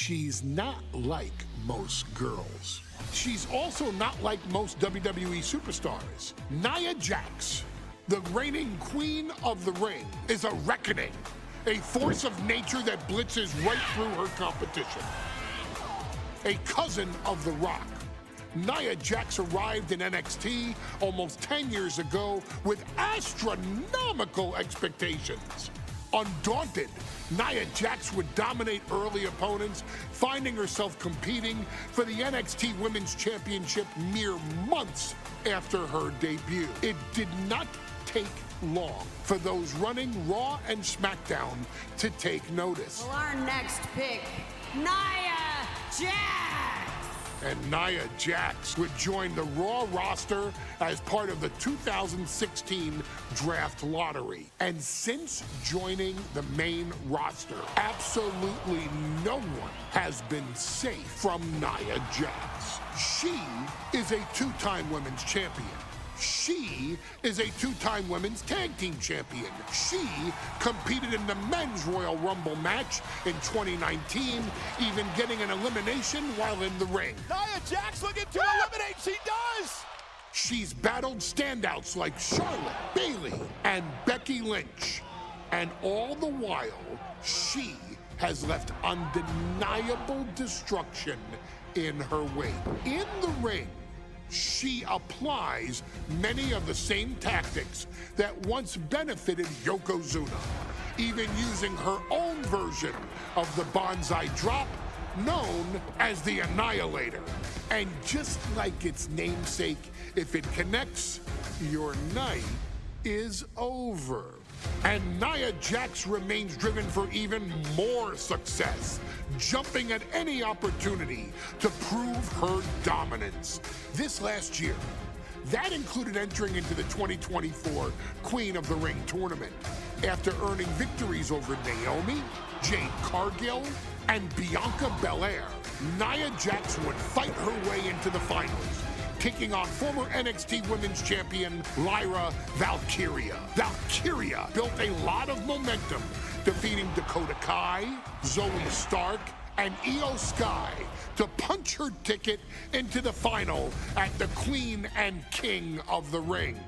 She's not like most girls. She's also not like most WWE superstars. Nia Jax, the reigning queen of the ring, is a reckoning, a force of nature that blitzes right through her competition. A cousin of The Rock, Nia Jax arrived in NXT almost 10 years ago with astronomical expectations. Undaunted, Nia Jax would dominate early opponents, finding herself competing for the NXT Women's Championship mere months after her debut. It did not take long for those running Raw and SmackDown to take notice. Well, our next pick, Nia Jax! And Nia Jax would join the Raw roster as part of the 2016 Draft Lottery. And since joining the main roster, absolutely no one has been safe from Nia Jax. She is a two-time women's champion. She is a two-time women's tag team champion. She competed in the men's Royal Rumble match in 2019, even getting an elimination while in the ring. Nia Jax looking to eliminate, she does! She's battled standouts like Charlotte, Bayley, and Becky Lynch. And all the while, she has left undeniable destruction in her wake. In the ring, she applies many of the same tactics that once benefited Yokozuna, even using her own version of the Bonsai Drop, known as the Annihilator. And just like its namesake, if it connects, your night is over. And Nia Jax remains driven for even more success, jumping at any opportunity to prove her dominance. This last year, that included entering into the 2024 Queen of the Ring tournament after earning victories over Naomi, Jade Cargill, and Bianca Belair. Nia Jax would fight her way into the finals, taking on former NXT Women's Champion Lyra Valkyria. Valkyria built a lot of momentum, defeating Dakota Kai, Zoe Stark, and Io Sky to punch her ticket into the final at the Queen and King of the Ring.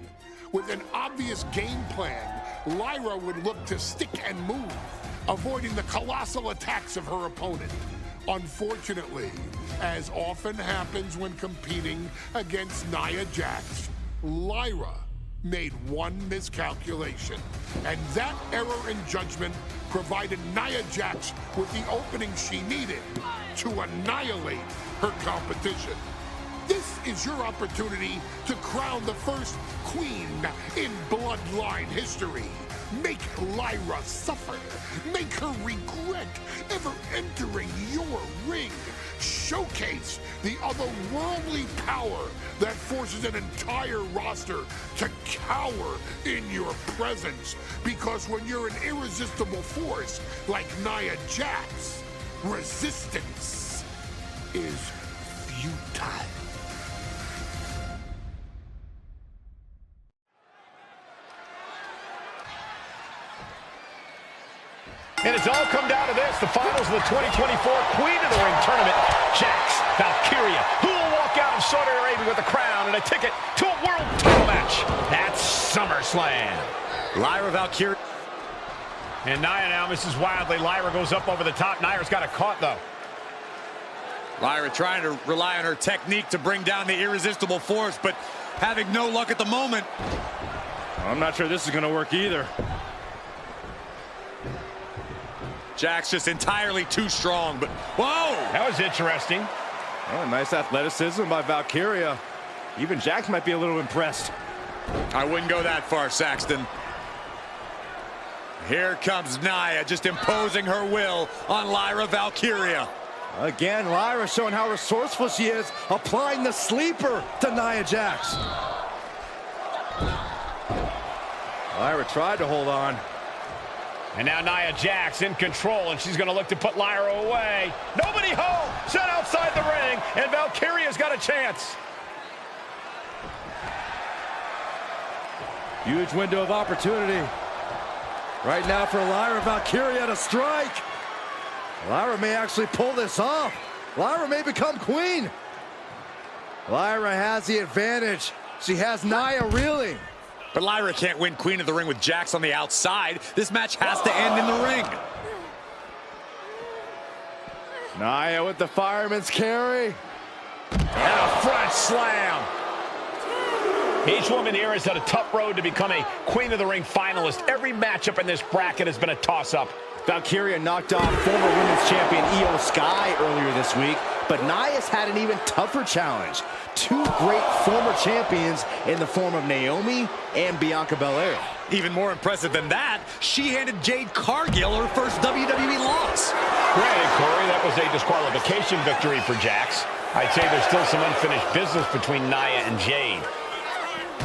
With an obvious game plan, Lyra would look to stick and move, avoiding the colossal attacks of her opponent. Unfortunately, as often happens when competing against Nia Jax, Lyra made one miscalculation, and that error in judgment provided Nia Jax with the opening she needed to annihilate her competition. This is your opportunity to crown the first queen in Bloodline history. Make Lyra suffer. Make her regret ever entering your ring. Showcase the otherworldly power that forces an entire roster to cower in your presence. Because when you're an irresistible force like Nia Jax, resistance is futile. And it's all come down to this, the finals of the 2024 Queen of the Ring tournament. Jax, Valkyria, who will walk out of Saudi Arabia with a crown and a ticket to a world title match at SummerSlam. Lyra Valkyria. And Nia now misses wildly. Lyra goes up over the top. Nia's got it caught, though. Lyra trying to rely on her technique to bring down the irresistible force, but having no luck at the moment. I'm not sure this is going to work either. Jax just entirely too strong, but whoa! That was interesting. Oh, nice athleticism by Valkyria. Even Jax might be a little impressed. I wouldn't go that far, Saxton. Here comes Nia, just imposing her will on Lyra Valkyria. Again, Lyra showing how resourceful she is, applying the sleeper to Nia Jax. Lyra tried to hold on. And now Nia Jax in control, and she's going to look to put Lyra away. Nobody home! Set outside the ring, and Valkyria's got a chance. Huge window of opportunity right now for Lyra Valkyria to strike. Lyra may actually pull this off. Lyra may become queen. Lyra has the advantage. She has Nia reeling. But Lyra can't win Queen of the Ring with Jax on the outside. This match has to end in the ring. Nia with the fireman's carry. And a front slam. Each woman here has had a tough road to become a Queen of the Ring finalist. Every matchup in this bracket has been a toss-up. Valkyria knocked off former women's champion Io Sky earlier this week, but Nia's had an even tougher challenge. Two great former champions in the form of Naomi and Bianca Belair. Even more impressive than that, she handed Jade Cargill her first WWE loss. Granted, Corey, that was a disqualification victory for Jax. I'd say there's still some unfinished business between Nia and Jade.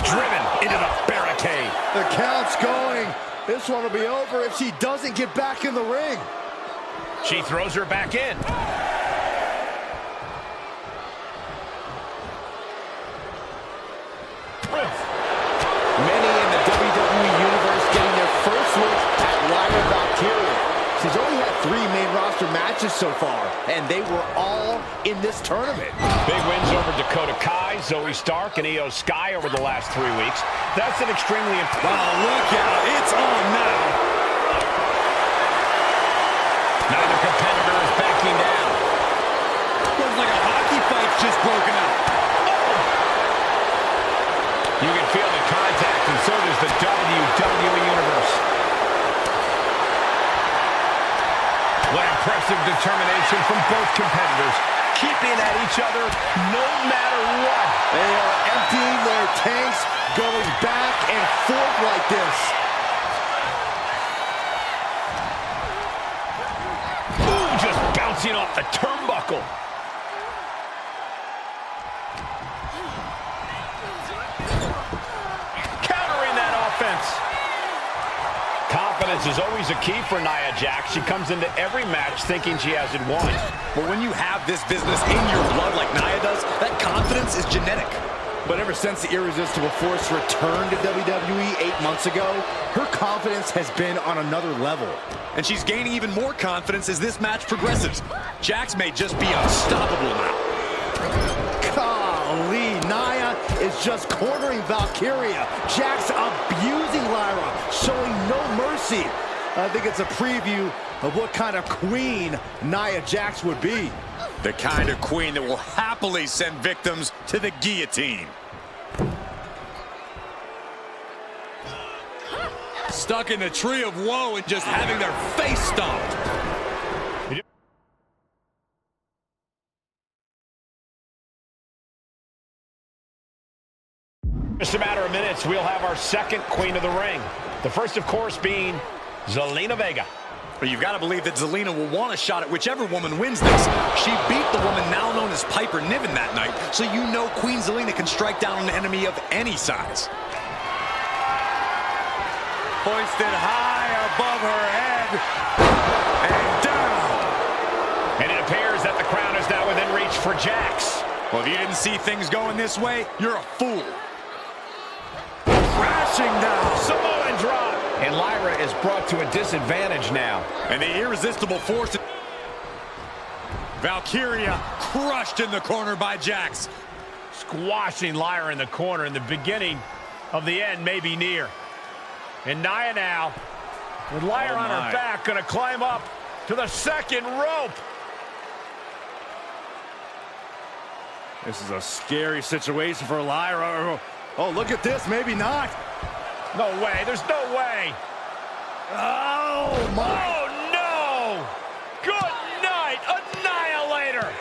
Driven into the barricade. The count's going. This one will be over if she doesn't get back in the ring. She throws her back in. Many in the WWE Universe getting their first look at Lyra Valkyria. She's only had 3 main roster matches so far, and they were all in this tournament. Big wins over Dakota Kai, Zoe Stark, and Io Sky over the last 3 weeks. That's an extremely important... Oh, look out. It's on now. Neither competitor is backing down. Looks like a hockey fight's just broken out. You can feel the contact, and so does the WWE Universe. What impressive determination from both competitors, keeping at each other no matter what. They are emptying their tanks, going back and forth like this. Ooh, just bouncing off the turnbuckle. Countering that offense. Confidence is always a key for Nia Jax. She comes into every match thinking she has it won. But when you have this business in your blood like Nia does, that confidence is genetic. But ever since the Irresistible Force returned to WWE 8 months ago, her confidence has been on another level. And she's gaining even more confidence as this match progresses. Jax may just be unstoppable now. Golly, Nia is just cornering Valkyria. Jax abusing Lyra, showing no mercy. I think it's a preview of what kind of queen Nia Jax would be. The kind of queen that will happily send victims to the guillotine. Stuck in the tree of woe and just having their face stomped. Just a matter of minutes, we'll have our second Queen of the Ring. The first, of course, being Zelina Vega. But you've got to believe that Zelina will want a shot at whichever woman wins this. She beat the woman now known as Piper Niven that night, so you know Queen Zelina can strike down an enemy of any size. Hoisted high above her head, and down. And it appears that the crown is now within reach for Jax. Well, if you didn't see things going this way, you're a fool. Crashing down. Samoan drop. And Lyra is brought to a disadvantage now. And the Irresistible Force. Valkyria crushed in the corner by Jax. Squashing Lyra in the corner, and the beginning of the end may be near. And Nia now, with Lyra on her back, going to climb up to the second rope. This is a scary situation for Lyra. Oh, look at this. Maybe not. No way. There's no way. Oh, my. Oh, no. Good night, Annihilator.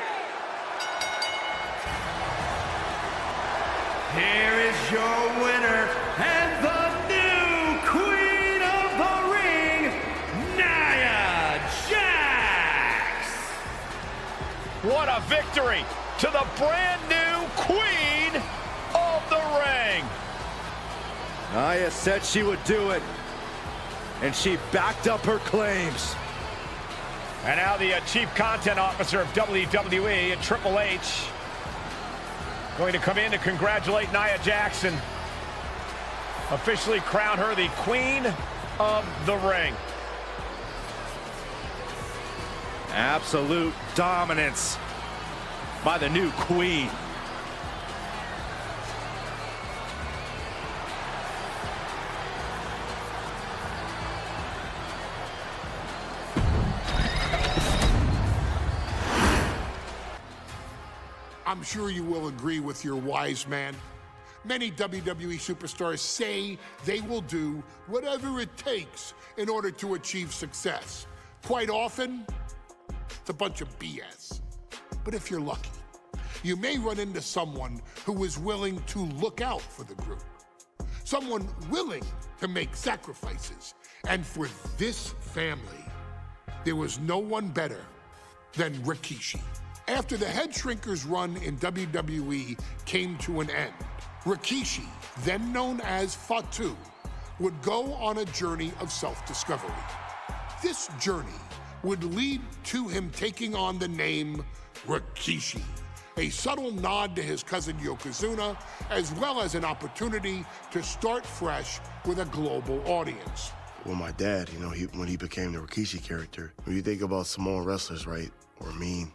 Here is your winner and the new Queen of the Ring, Nia Jax. What a victory to the brand new Queen of the Ring. Nia said she would do it, and she backed up her claims. And now the Chief Content Officer of WWE, Triple H, going to come in to congratulate Nia Jax, officially crown her the Queen of the Ring. Absolute dominance by the new queen. I'm sure you will agree with your wise man. Many WWE superstars say they will do whatever it takes in order to achieve success. Quite often, it's a bunch of BS. But if you're lucky, you may run into someone who is willing to look out for the group. Someone willing to make sacrifices. And for this family, there was no one better than Rikishi. After the Head Shrinkers run in WWE came to an end, Rikishi, then known as Fatu, would go on a journey of self-discovery. This journey would lead to him taking on the name Rikishi, a subtle nod to his cousin Yokozuna, as well as an opportunity to start fresh with a global audience. Well, my dad, you know, when he became the Rikishi character, when you think about Samoan wrestlers, right, or mean,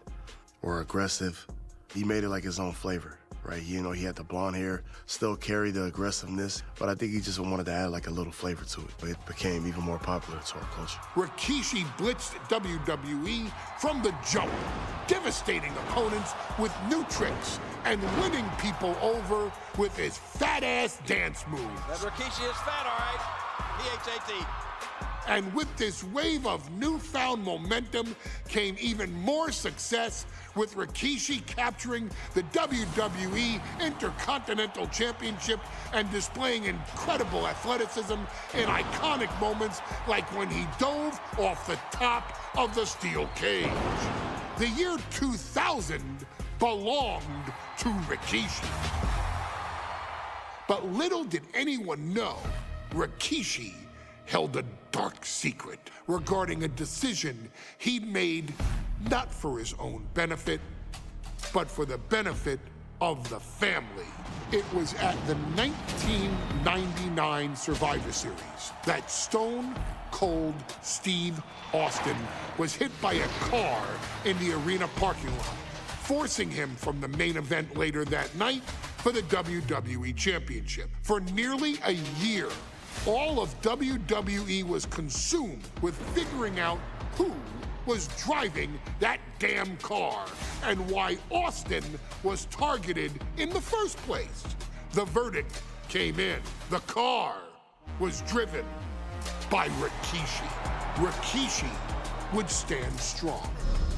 or aggressive, he made it like his own flavor, right? You know, he had the blonde hair, still carried the aggressiveness, but I think he just wanted to add like a little flavor to it. But it became even more popular to our culture. Rikishi blitzed WWE from the jump, devastating opponents with new tricks and winning people over with his fat-ass dance moves. That Rikishi is fat, all right. P-H-A-T. And with this wave of newfound momentum came even more success, with Rikishi capturing the WWE Intercontinental Championship and displaying incredible athleticism in iconic moments like when he dove off the top of the steel cage. The year 2000 belonged to Rikishi. But little did anyone know, Rikishi held a dark secret regarding a decision he'd made not for his own benefit, but for the benefit of the family. It was at the 1999 Survivor Series that Stone Cold Steve Austin was hit by a car in the arena parking lot, forcing him from the main event later that night for the WWE Championship. For nearly a year, all of WWE was consumed with figuring out who was driving that damn car and why Austin was targeted in the first place. The verdict came in. The car was driven by Rikishi. Rikishi would stand strong.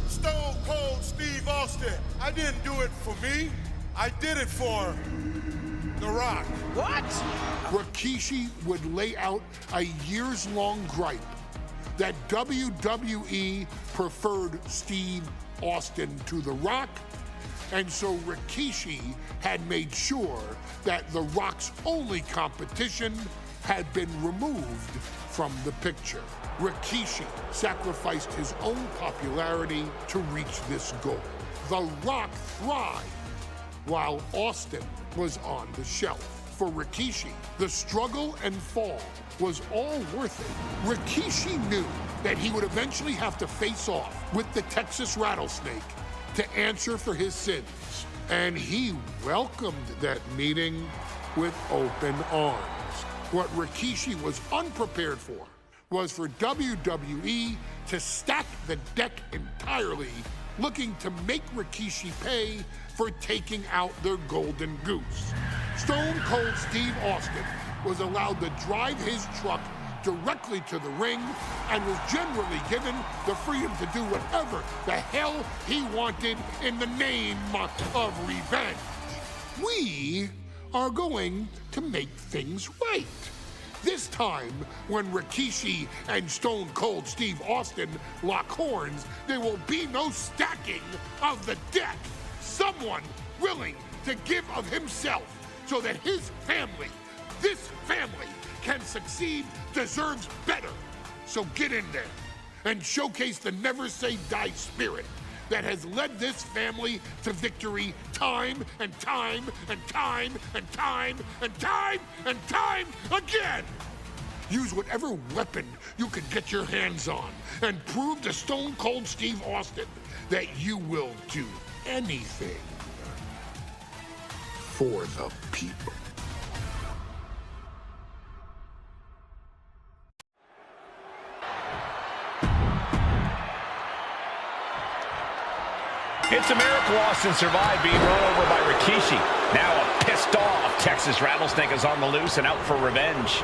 Stone Cold Steve Austin. I didn't do it for me. I did it for The Rock. What? Rikishi would lay out a years-long gripe that WWE preferred Steve Austin to The Rock, and so Rikishi had made sure that The Rock's only competition had been removed from the picture. Rikishi sacrificed his own popularity to reach this goal. The Rock thrived while Austin was on the shelf. For Rikishi, the struggle and fall was all worth it. Rikishi knew that he would eventually have to face off with the Texas Rattlesnake to answer for his sins, and he welcomed that meeting with open arms. What Rikishi was unprepared for was for WWE to stack the deck entirely, looking to make Rikishi pay for taking out their golden goose. Stone Cold Steve Austin was allowed to drive his truck directly to the ring and was generally given the freedom to do whatever the hell he wanted in the name of revenge. We are going to make things right. This time, when Rikishi and Stone Cold Steve Austin lock horns, there will be no stacking of the deck. Someone willing to give of himself so that his family, this family, can succeed, deserves better. So get in there and showcase the never say die spirit that has led this family to victory time and time and time and time and time and time again. Use whatever weapon you can get your hands on and prove to Stone Cold Steve Austin that you will do anything for the people. It's a miracle Austin survived being run over by Rikishi. Now a pissed off Texas Rattlesnake is on the loose and out for revenge.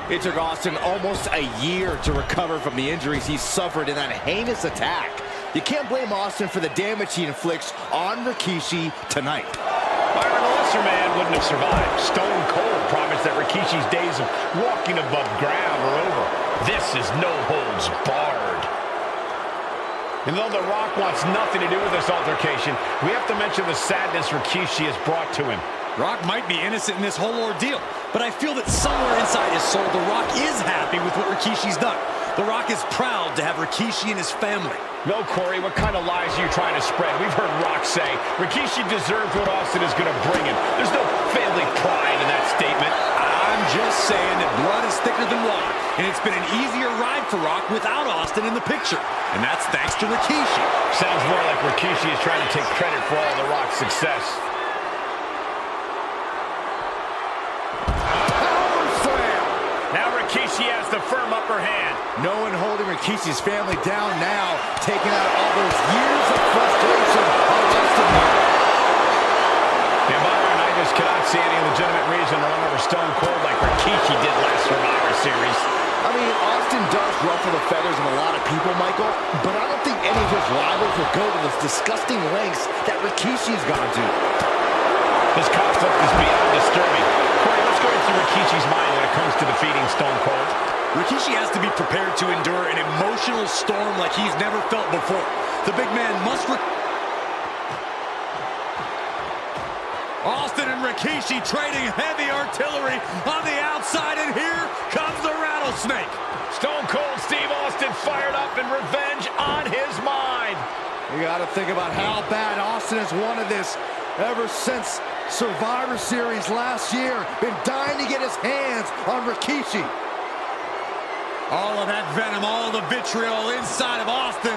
It took Austin almost a year to recover from the injuries he suffered in that heinous attack. You can't blame Austin for the damage he inflicts on Rikishi tonight. Byron, a lesser man wouldn't have survived. Stone Cold promised that Rikishi's days of walking above ground are over. This is no holds barred. And though The Rock wants nothing to do with this altercation, we have to mention the sadness Rikishi has brought to him. Rock might be innocent in this whole ordeal, but I feel that somewhere inside his soul, The Rock is happy with what Rikishi's done. The Rock is proud to have Rikishi and his family. No, Corey, what kind of lies are you trying to spread? We've heard Rock say Rikishi deserves what Austin is going to bring him. There's no family pride in that statement. I'm just saying that blood is thicker than water, and it's been an easier ride for Rock without Austin in the picture. And that's thanks to Rikishi. Sounds more like Rikishi is trying to take credit for all The Rock's success. Now Rikishi has the firm upper hand. No one holding Rikishi's family down now, taking out all those years of frustration on Austin. And Byron, I just cannot see any legitimate reason to run over Stone Cold like Rikishi did last Survivor Series. I mean, Austin does ruffle the feathers of a lot of people, Michael, but I don't think any of his rivals will go to those disgusting lengths that Rikishi's gone to. This conflict is beyond disturbing. Corey, let's go into Rikishi's mind when it comes to defeating Stone Cold. Rikishi has to be prepared to endure an emotional storm like he's never felt before. The big man must... Austin and Rikishi trading heavy artillery on the outside, and here comes the Rattlesnake. Stone Cold Steve Austin fired up and revenge on his mind. You got to think about how bad Austin has wanted this ever since Survivor Series last year. Been dying to get his hands on Rikishi. All of that venom, all the vitriol inside of Austin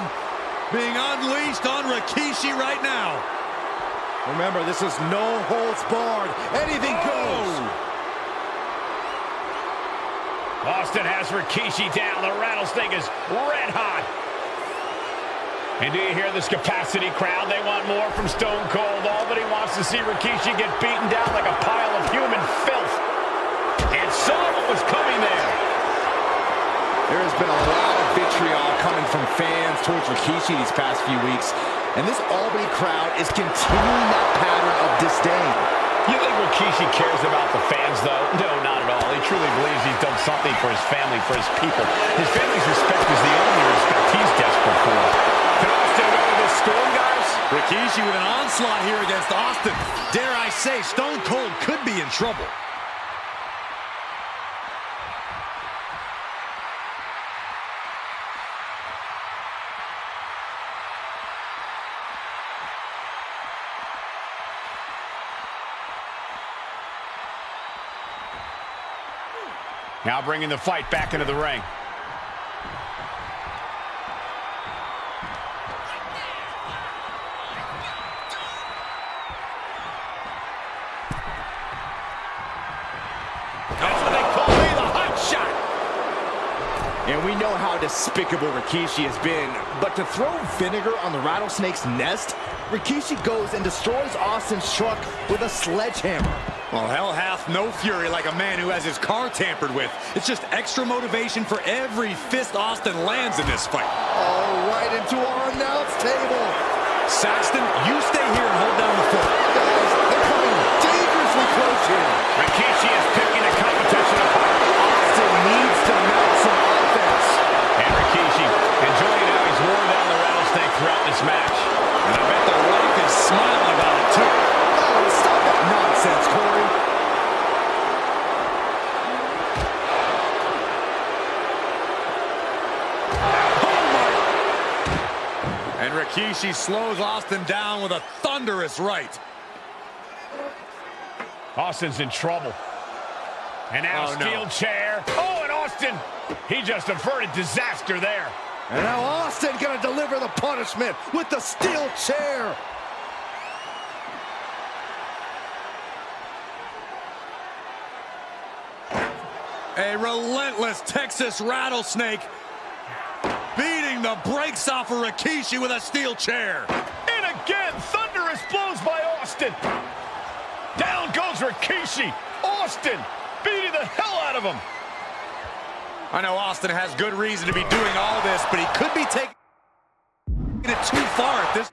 being unleashed on Rikishi right now. Remember, this is no holds barred. Anything goes. Austin has Rikishi down. The Rattlesnake is red hot. And do you hear this capacity crowd? They want more from Stone Cold. Albany wants to see Rikishi get beaten down like a pile of human filth. And saw what was coming there. There has been a lot of vitriol coming from fans towards Rikishi these past few weeks. And this Albany crowd is continuing that pattern of disdain. You think Rikishi cares about the fans, though? No, not at all. He truly believes he's done something for his family, for his people. His family's respect is the only respect he's desperate for. Can Austin weather this storm, guys? Rikishi with an onslaught here against Austin. Dare I say, Stone Cold could be in trouble. Now bringing the fight back into the ring. That's what they call me, the hot shot. And we know how despicable Rikishi has been, but to throw vinegar on the Rattlesnake's nest, Rikishi goes and destroys Austin's truck with a sledgehammer. Well, hell hath no fury like a man who has his car tampered with. It's just extra motivation for every fist Austin lands in this fight. Oh, right into our announce table. Saxton, you stay here and hold down the fort. Guys, they're coming dangerously close here. Rikishi is picking the competition apart. Austin needs to mount some offense. And Rikishi enjoying how he's worn down the Rattlesnake throughout this match. And I bet the Rock is smiling about it, too. Oh, stop that nonsense, Corey. And Rikishi slows Austin down with a thunderous right. Austin's in trouble. And now Oh, steel no. chair. Oh, and Austin. He just averted disaster there. And now Austin gonna deliver the punishment with the steel chair. A relentless Texas rattlesnake beating the brakes off of Rikishi with a steel chair. And again, thunderous blows by Austin. Down goes Rikishi. Austin beating the hell out of him. I know Austin has good reason to be doing all this, but he could be taking it too far at this.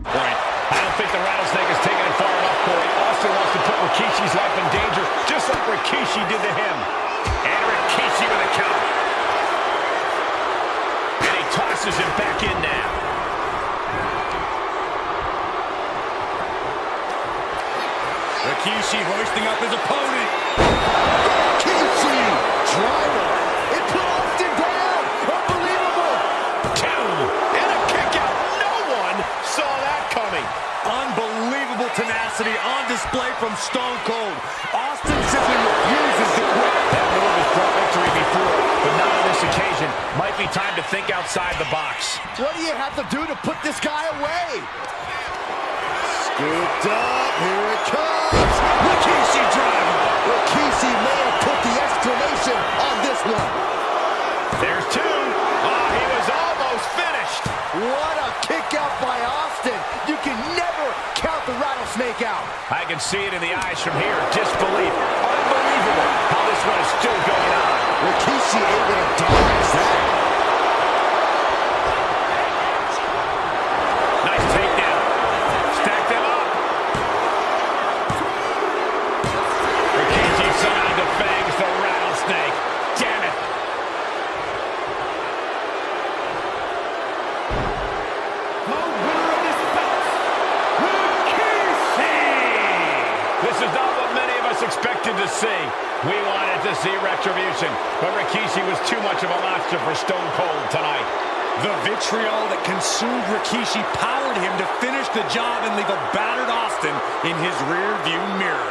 I don't think the rattlesnake has taken it far enough, Corey. Austin wants to put Rikishi's life in danger, just like Rikishi did to him. And Rikishi with a counter. And he tosses him back in now. Rikishi hoisting up his opponent. Rikishi driver. It put Austin down. Unbelievable. Two. And a kick out. No one saw that coming. Unbelievable tenacity on display from Stone Cold. Austin simply refuses to quit. That move has brought victory before, but not on this occasion. Might be time to think outside the box. What do you have to do to put this guy away? Scooped up. Here it comes. Rikishi driver. Rikishi may have put the exclamation on this one. There's two. Oh, he was almost finished. What a kick out by Austin. You can never count the rattlesnake out. I can see it in the eyes from here. Disbelief. Unbelievable how this one is still going on. Rikishi able to dodge that. Nice takedown. Stack them up. Rikishi somehow defangs the rattlesnake. Damn it. This is not what many of us expected to see. We wanted to see retribution, but Rikishi was too much of a monster for Stone Cold tonight. The vitriol that consumed Rikishi powered him to finish the job and leave a battered Austin in his rearview mirror.